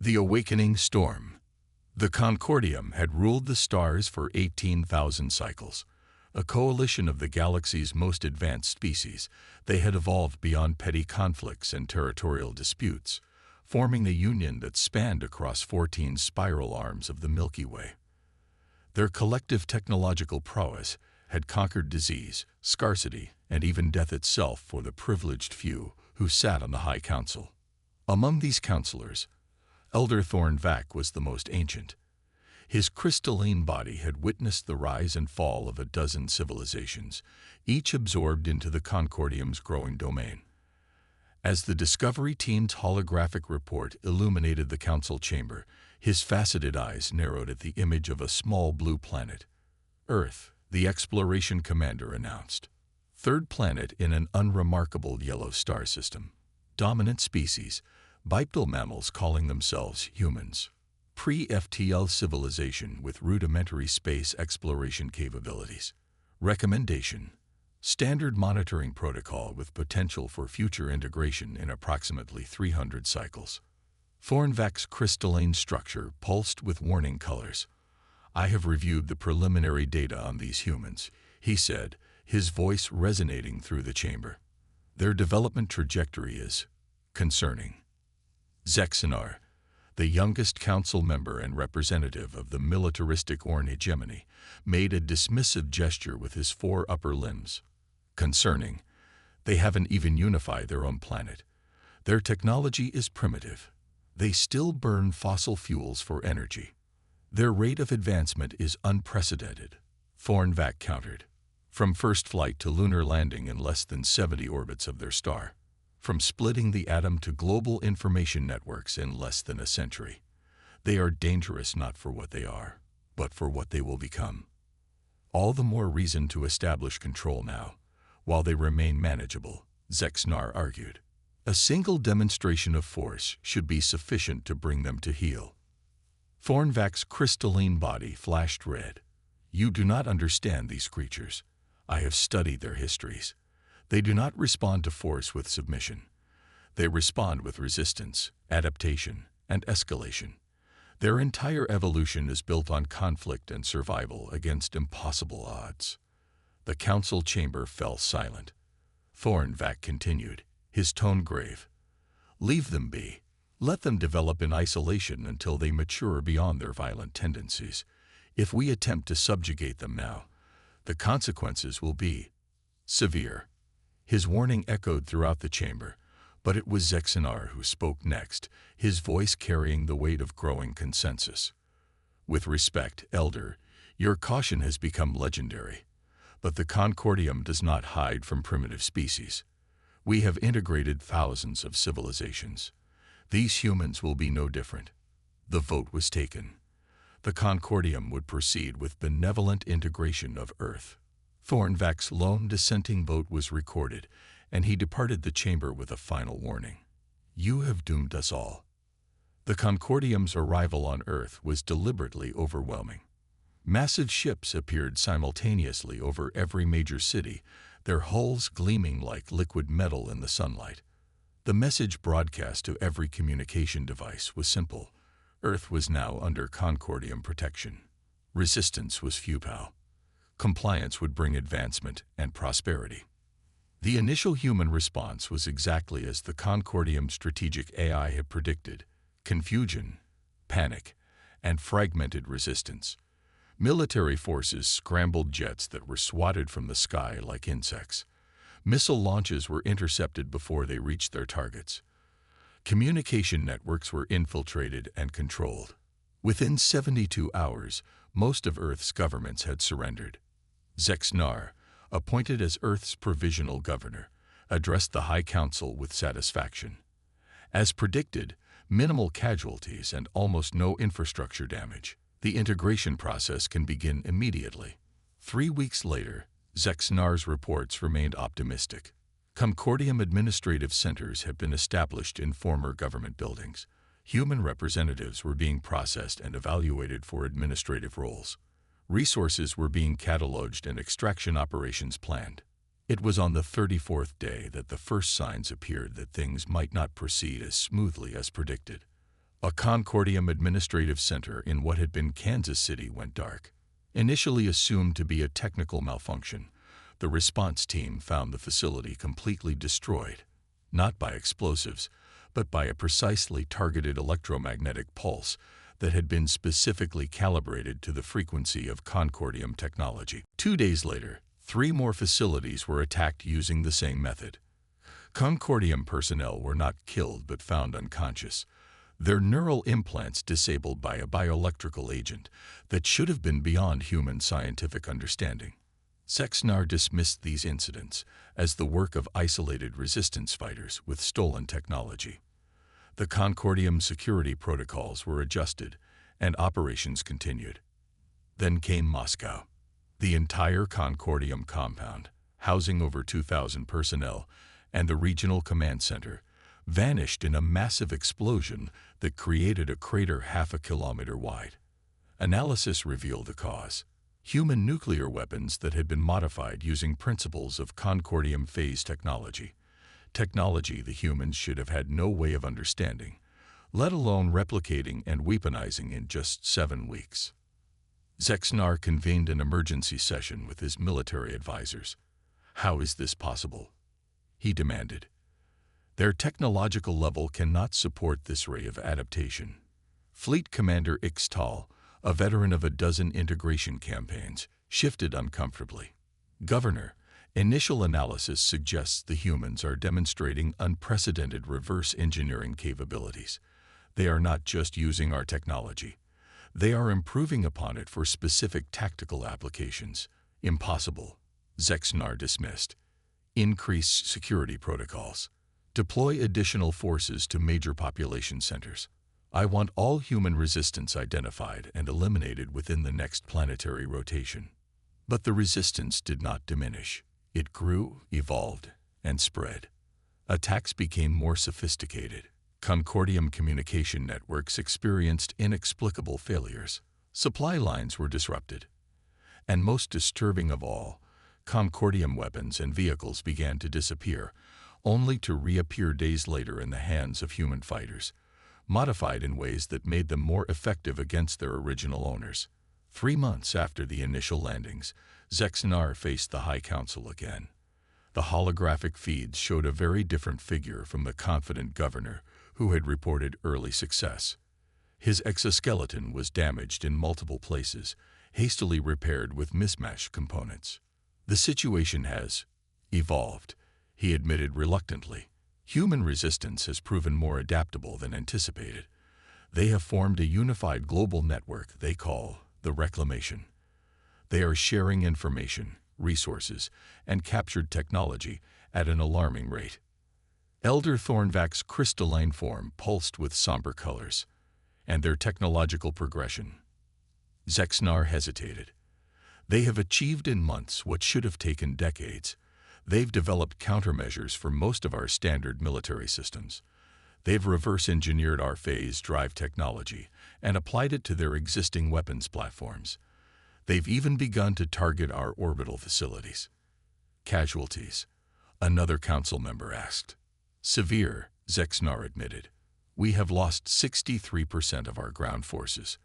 The Awakening Storm. The Concordium had ruled the stars for 18,000 cycles. A coalition of the galaxy's most advanced species, they had evolved beyond petty conflicts and territorial disputes, forming a union that spanned across 14 spiral arms of the Milky Way. Their collective technological prowess had conquered disease, scarcity, and even death itself for the privileged few who sat on the High Council. Among these counselors, Elder Thorn Vac was the most ancient. His crystalline body had witnessed the rise and fall of a dozen civilizations, each absorbed into the Concordium's growing domain. As the Discovery team's holographic report illuminated the council chamber, his faceted eyes narrowed at the image of a small blue planet. Earth, the exploration commander announced. Third planet in an unremarkable yellow star system. Dominant species, bipedal mammals calling themselves humans. Pre-FTL civilization with rudimentary space exploration capabilities. Recommendation: standard monitoring protocol with potential for future integration in approximately 300 cycles. Thornvac's crystalline structure pulsed with warning colors. "I have reviewed the preliminary data on these humans," he said, his voice resonating through the chamber. "Their development trajectory is concerning." Zexanar, the youngest council member and representative of the militaristic Orn hegemony, made a dismissive gesture with his 4 upper limbs. "Concerning. They haven't even unified their own planet. Their technology is primitive. They still burn fossil fuels for energy. Their rate of advancement is unprecedented," Thornvac countered. "From first flight to lunar landing in less than 70 orbits of their star. From splitting the atom to global information networks in less than a century. They are dangerous not for what they are, but for what they will become. All the more reason to establish control now, while they remain manageable," Zexnar argued. "A single demonstration of force should be sufficient to bring them to heel." Thornvac's crystalline body flashed red. "You do not understand these creatures. I have studied their histories. They do not respond to force with submission. They respond with resistance, adaptation, and escalation. Their entire evolution is built on conflict and survival against impossible odds." The council chamber fell silent. Thornvac continued, his tone grave. "Leave them be. Let them develop in isolation until they mature beyond their violent tendencies. If we attempt to subjugate them now, the consequences will be severe." His warning echoed throughout the chamber, but it was Zexanar who spoke next, his voice carrying the weight of growing consensus. "With respect, Elder, your caution has become legendary. But the Concordium does not hide from primitive species. We have integrated thousands of civilizations. These humans will be no different." The vote was taken. The Concordium would proceed with benevolent integration of Earth. Thornvac's lone dissenting vote was recorded, and he departed the chamber with a final warning. "You have doomed us all." The Concordium's arrival on Earth was deliberately overwhelming. Massive ships appeared simultaneously over every major city, their hulls gleaming like liquid metal in the sunlight. The message broadcast to every communication device was simple: Earth was now under Concordium protection. Resistance was futile. Compliance would bring advancement and prosperity. The initial human response was exactly as the Concordium strategic AI had predicted: confusion, panic, and fragmented resistance. Military forces scrambled jets that were swatted from the sky like insects. Missile launches were intercepted before they reached their targets. Communication networks were infiltrated and controlled. Within 72 hours, most of Earth's governments had surrendered. Zexnar, appointed as Earth's provisional governor, addressed the High Council with satisfaction. As predicted, minimal casualties and almost no infrastructure damage. The integration process can begin immediately. 3 weeks later, Zexnar's reports remained optimistic. Concordium administrative centers have been established in former government buildings. Human representatives were being processed and evaluated for administrative roles. Resources were being cataloged and extraction operations planned. It was on the 34th day that the first signs appeared that things might not proceed as smoothly as predicted. A Concordium administrative center in what had been Kansas City went dark. Initially assumed to be a technical malfunction, the response team found the facility completely destroyed, not by explosives, but by a precisely targeted electromagnetic pulse that had been specifically calibrated to the frequency of Concordium technology. 2 days later, 3 more facilities were attacked using the same method. Concordium personnel were not killed but found unconscious, their neural implants disabled by a bioelectrical agent that should have been beyond human scientific understanding. Sexnar dismissed these incidents as the work of isolated resistance fighters with stolen technology. The Concordium security protocols were adjusted, and operations continued. Then came Moscow. The entire Concordium compound, housing over 2,000 personnel, and the regional command center, vanished in a massive explosion that created a crater half a kilometer wide. Analysis revealed the cause: human nuclear weapons that had been modified using principles of Concordium phase technology. Technology the humans should have had no way of understanding, let alone replicating and weaponizing in just 7 weeks. Sexnar convened an emergency session with his military advisors. "How is this possible?" he demanded. "Their technological level cannot support this ray of adaptation." Fleet Commander Ixtal, a veteran of a dozen integration campaigns, shifted uncomfortably. "Governor, initial analysis suggests the humans are demonstrating unprecedented reverse engineering capabilities. They are not just using our technology. They are improving upon it for specific tactical applications." "Impossible," Sexnar dismissed. "Increase security protocols. Deploy additional forces to major population centers. I want all human resistance identified and eliminated within the next planetary rotation." But the resistance did not diminish. It grew, evolved, and spread. Attacks became more sophisticated. Concordium communication networks experienced inexplicable failures. Supply lines were disrupted. And most disturbing of all, Concordium weapons and vehicles began to disappear, only to reappear days later in the hands of human fighters, modified in ways that made them more effective against their original owners. 3 months after the initial landings, Sexnar faced the High Council again. The holographic feeds showed a very different figure from the confident governor who had reported early success. His exoskeleton was damaged in multiple places, hastily repaired with mismatched components. "The situation has evolved," he admitted reluctantly. "Human resistance has proven more adaptable than anticipated. They have formed a unified global network they call the Reclamation. They are sharing information, resources, and captured technology at an alarming rate." Elder Thornvack's crystalline form pulsed with somber colors. "And their technological progression?" Sexnar hesitated. "They have achieved in months what should have taken decades. They've developed countermeasures for most of our standard military systems. They've reverse-engineered our phase drive technology and applied it to their existing weapons platforms. They've even begun to target our orbital facilities." "Casualties?" another council member asked. "Severe," Sexnar admitted. "We have lost 63% of our ground forces.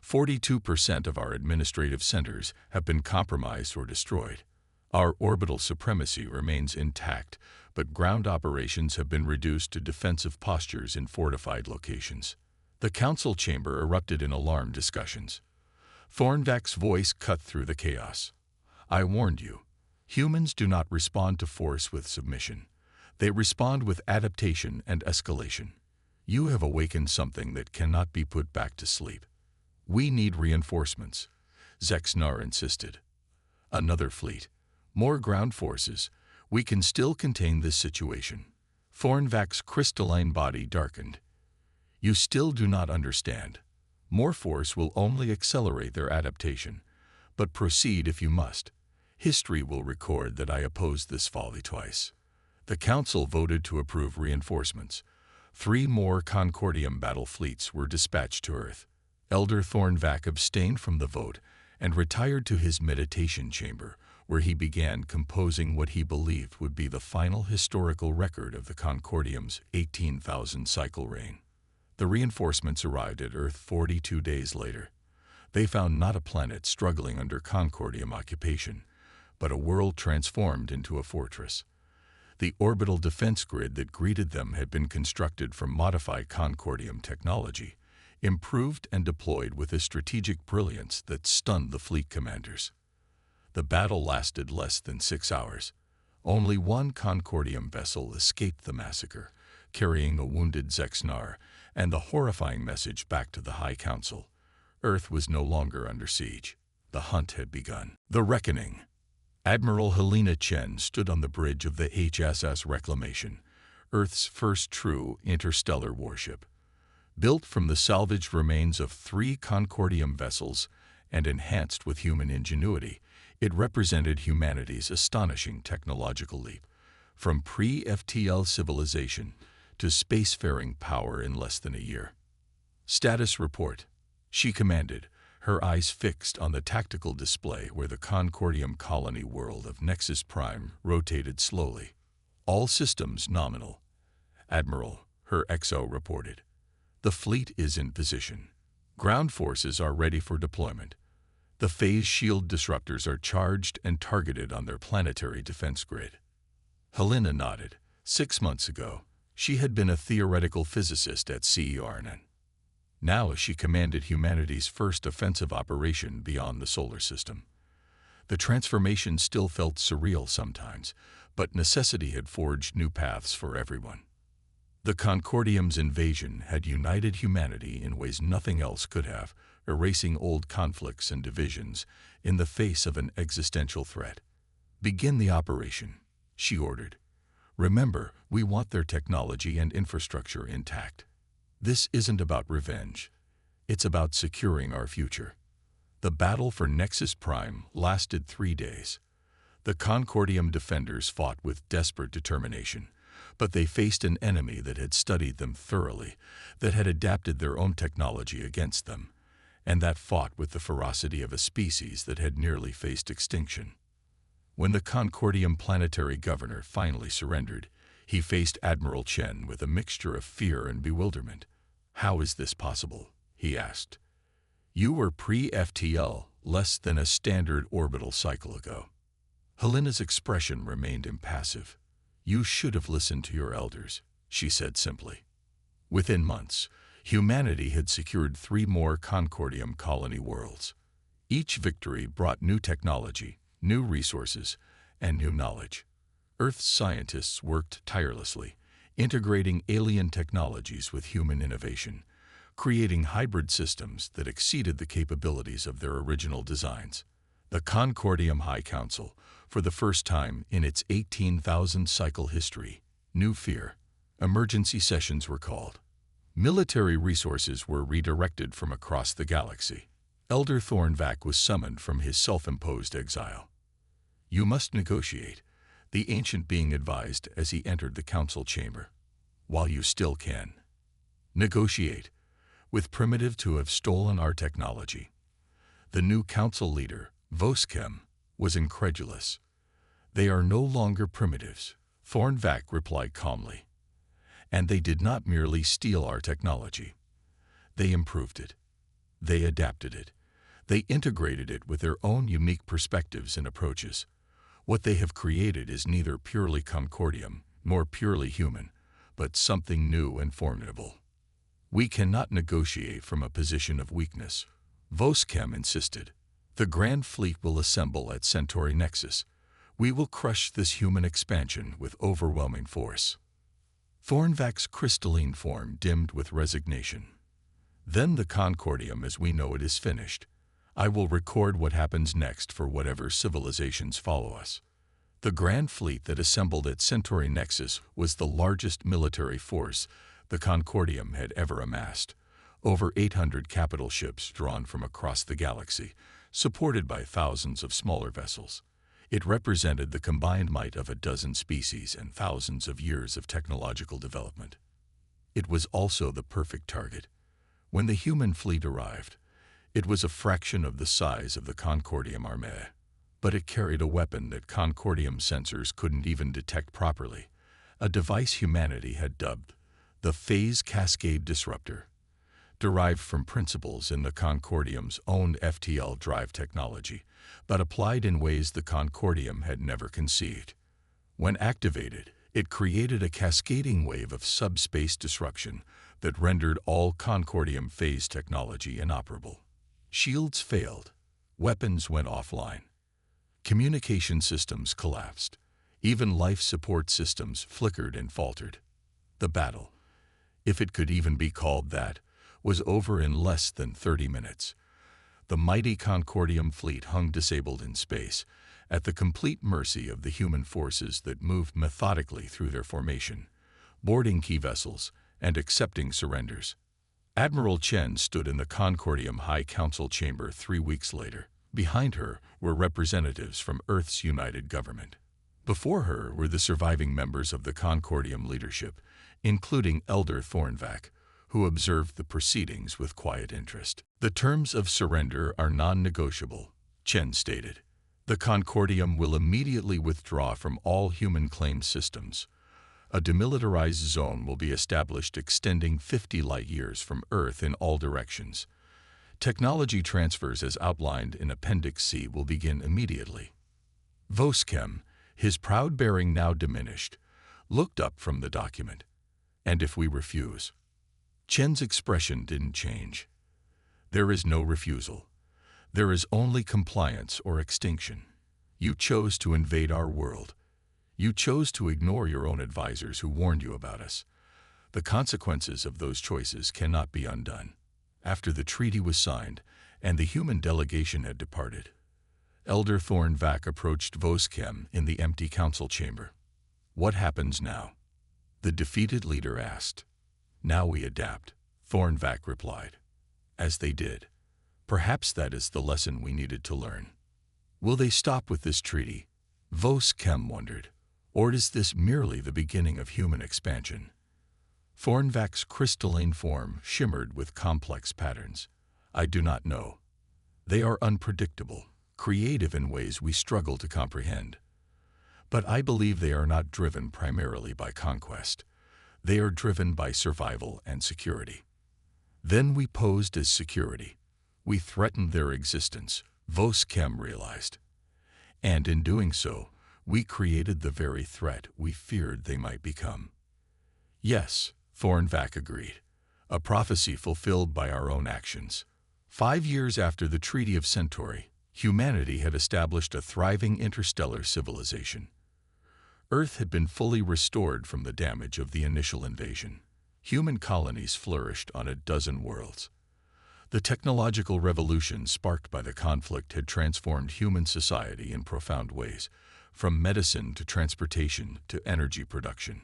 42% of our administrative centers have been compromised or destroyed. Our orbital supremacy remains intact, but ground operations have been reduced to defensive postures in fortified locations." The council chamber erupted in alarmed discussions. Thornvack's voice cut through the chaos. "I warned you. Humans do not respond to force with submission. They respond with adaptation and escalation. You have awakened something that cannot be put back to sleep." "We need reinforcements," Sexnar insisted. "Another fleet. More ground forces. We can still contain this situation." Thornvack's crystalline body darkened. "You still do not understand. More force will only accelerate their adaptation. But proceed if you must. History will record that I opposed this folly twice." The council voted to approve reinforcements. 3 more Concordium battle fleets were dispatched to Earth. Elder Thornvack abstained from the vote and retired to his meditation chamber, where he began composing what he believed would be the final historical record of the Concordium's 18,000 cycle reign. The reinforcements arrived at Earth 42 days later. They found not a planet struggling under Concordium occupation, but a world transformed into a fortress. The orbital defense grid that greeted them had been constructed from modified Concordium technology, improved and deployed with a strategic brilliance that stunned the fleet commanders. The battle lasted less than 6 hours. Only one Concordium vessel escaped the massacre, carrying a wounded Zexnar and the horrifying message back to the High Council. Earth was no longer under siege. The hunt had begun. The Reckoning. Admiral Helena Chen stood on the bridge of the HSS Reclamation, Earth's first true interstellar warship. Built from the salvaged remains of 3 Concordium vessels and enhanced with human ingenuity, it represented humanity's astonishing technological leap, from pre-FTL civilization to spacefaring power in less than a year. Status report. She commanded, her eyes fixed on the tactical display where the Concordium colony world of Nexus Prime rotated slowly. All systems nominal. Admiral, her XO reported. The fleet is in position. Ground forces are ready for deployment. The phase shield disruptors are charged and targeted on their planetary defense grid. Helena nodded. 6 months ago, she had been a theoretical physicist at CERN. Now she commanded humanity's first offensive operation beyond the solar system. The transformation still felt surreal sometimes, but necessity had forged new paths for everyone. The Concordium's invasion had united humanity in ways nothing else could have, erasing old conflicts and divisions in the face of an existential threat. Begin the operation, she ordered. Remember, we want their technology and infrastructure intact. This isn't about revenge. It's about securing our future. The battle for Nexus Prime lasted 3 days. The Concordium defenders fought with desperate determination, but they faced an enemy that had studied them thoroughly, that had adapted their own technology against them, and that fought with the ferocity of a species that had nearly faced extinction. When the Concordium planetary governor finally surrendered, he faced Admiral Chen with a mixture of fear and bewilderment. "How is this possible?" he asked. "You were pre-FTL less than a standard orbital cycle ago." Helena's expression remained impassive. "You should have listened to your elders," she said simply. Within months, humanity had secured 3 more Concordium colony worlds. Each victory brought new technology, new resources, and new knowledge. Earth's scientists worked tirelessly, integrating alien technologies with human innovation, creating hybrid systems that exceeded the capabilities of their original designs. The Concordium High Council, for the first time in its 18,000 cycle history, knew fear. Emergency sessions were called. Military resources were redirected from across the galaxy. Elder Thornvac was summoned from his self-imposed exile. "You must negotiate," the ancient being advised as he entered the council chamber. "While you still can. Negotiate with primitive to have stolen our technology." The new council leader, Voskem, was incredulous. "They are no longer primitives," Thornvac replied calmly. "And they did not merely steal our technology. They improved it. They adapted it. They integrated it with their own unique perspectives and approaches. What they have created is neither purely Concordium nor purely human, but something new and formidable. We cannot negotiate from a position of weakness," Voskem insisted. "The Grand Fleet will assemble at Centauri Nexus. We will crush this human expansion with overwhelming force." Thornvac's crystalline form dimmed with resignation. "Then the Concordium as we know it is finished. I will record what happens next for whatever civilizations follow us." The Grand Fleet that assembled at Centauri Nexus was the largest military force the Concordium had ever amassed. Over 800 capital ships drawn from across the galaxy, supported by thousands of smaller vessels. It represented the combined might of a dozen species and thousands of years of technological development. It was also the perfect target. When the human fleet arrived, it was a fraction of the size of the Concordium armée, but it carried a weapon that Concordium sensors couldn't even detect properly, a device humanity had dubbed the Phase Cascade Disruptor. derived from principles in the Concordium's own FTL drive technology, but applied in ways the Concordium had never conceived. When activated, it created a cascading wave of subspace disruption that rendered all Concordium phase technology inoperable. Shields failed. Weapons went offline. Communication systems collapsed. Even life support systems flickered and faltered. The battle, if it could even be called that, was over in less than 30 minutes. The mighty Concordium fleet hung disabled in space, at the complete mercy of the human forces that moved methodically through their formation, boarding key vessels and accepting surrenders. Admiral Chen stood in the Concordium High Council chamber 3 weeks later. Behind her were representatives from Earth's united government. Before her were the surviving members of the Concordium leadership, including Elder Thornvac, who observed the proceedings with quiet interest. "The terms of surrender are non-negotiable," Chen stated. "The Concordium will immediately withdraw from all human claimed systems. A demilitarized zone will be established extending 50 light-years from Earth in all directions. Technology transfers as outlined in Appendix C will begin immediately." Voskem, his proud bearing now diminished, looked up from the document. "And if we refuse?" Chen's expression didn't change. "There is no refusal. There is only compliance or extinction. You chose to invade our world. You chose to ignore your own advisors who warned you about us. The consequences of those choices cannot be undone." After the treaty was signed and the human delegation had departed, Elder Thornvac approached Voskem in the empty council chamber. "What happens now?" the defeated leader asked. "Now we adapt," Thornvac replied. "As they did. Perhaps that is the lesson we needed to learn." "Will they stop with this treaty?" Voskem wondered. "Or is this merely the beginning of human expansion?" Thornvac's crystalline form shimmered with complex patterns. "I do not know. They are unpredictable, creative in ways we struggle to comprehend. But I believe they are not driven primarily by conquest. They are driven by survival and security." "Then we posed as security. We threatened their existence," Voskem realized. "And in doing so, we created the very threat we feared they might become." "Yes," Thornvac agreed, "a prophecy fulfilled by our own actions." 5 years after the Treaty of Centauri, humanity had established a thriving interstellar civilization. Earth had been fully restored from the damage of the initial invasion. Human colonies flourished on a dozen worlds. The technological revolution sparked by the conflict had transformed human society in profound ways, from medicine to transportation to energy production.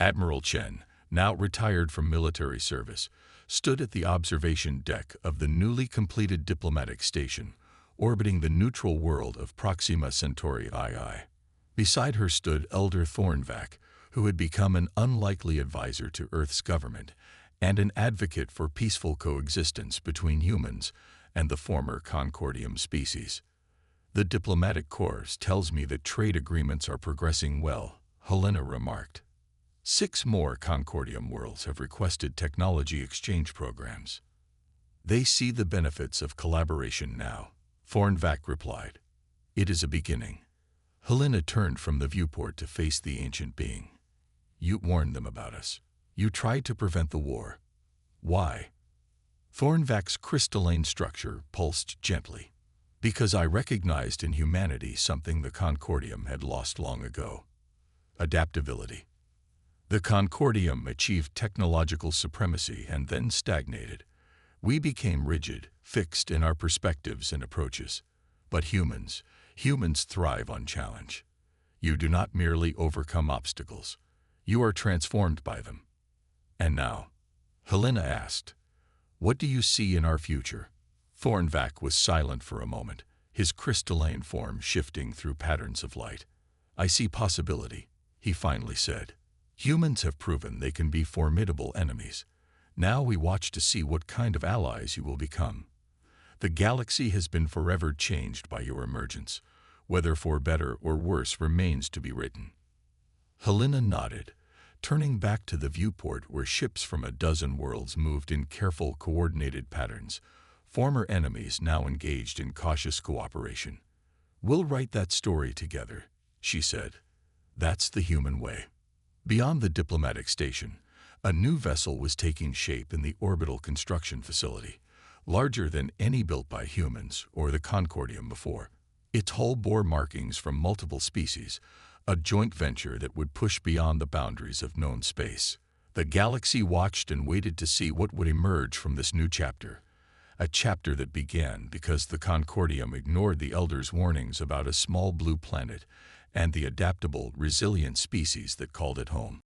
Admiral Chen, now retired from military service, stood at the observation deck of the newly completed diplomatic station, orbiting the neutral world of Proxima Centauri II. Beside her stood Elder Thornvac, who had become an unlikely advisor to Earth's government and an advocate for peaceful coexistence between humans and the former Concordium species. "The diplomatic corps tells me that trade agreements are progressing well," Helena remarked. 6 more Concordium worlds have requested technology exchange programs. "They see the benefits of collaboration now," Thornvac replied. "It is a beginning." Helena turned from the viewport to face the ancient being. "You warned them about us. You tried to prevent the war. Why?" Thornvac's crystalline structure pulsed gently. "Because I recognized in humanity something the Concordium had lost long ago. Adaptability. The Concordium achieved technological supremacy and then stagnated. We became rigid, fixed in our perspectives and approaches. But humans thrive on challenge. You do not merely overcome obstacles. You are transformed by them." "And now?" Helena asked. "What do you see in our future?" Thornvac was silent for a moment, his crystalline form shifting through patterns of light. "I see possibility," he finally said. "Humans have proven they can be formidable enemies. Now we watch to see what kind of allies you will become. The galaxy has been forever changed by your emergence. Whether for better or worse remains to be written." Helena nodded, turning back to the viewport where ships from a dozen worlds moved in careful, coordinated patterns, former enemies now engaged in cautious cooperation. "We'll write that story together," she said. "That's the human way." Beyond the diplomatic station, a new vessel was taking shape in the orbital construction facility, larger than any built by humans or the Concordium before. Its hull bore markings from multiple species, a joint venture that would push beyond the boundaries of known space. The galaxy watched and waited to see what would emerge from this new chapter, a chapter that began because the Concordium ignored the Elders' warnings about a small blue planet and the adaptable, resilient species that called it home.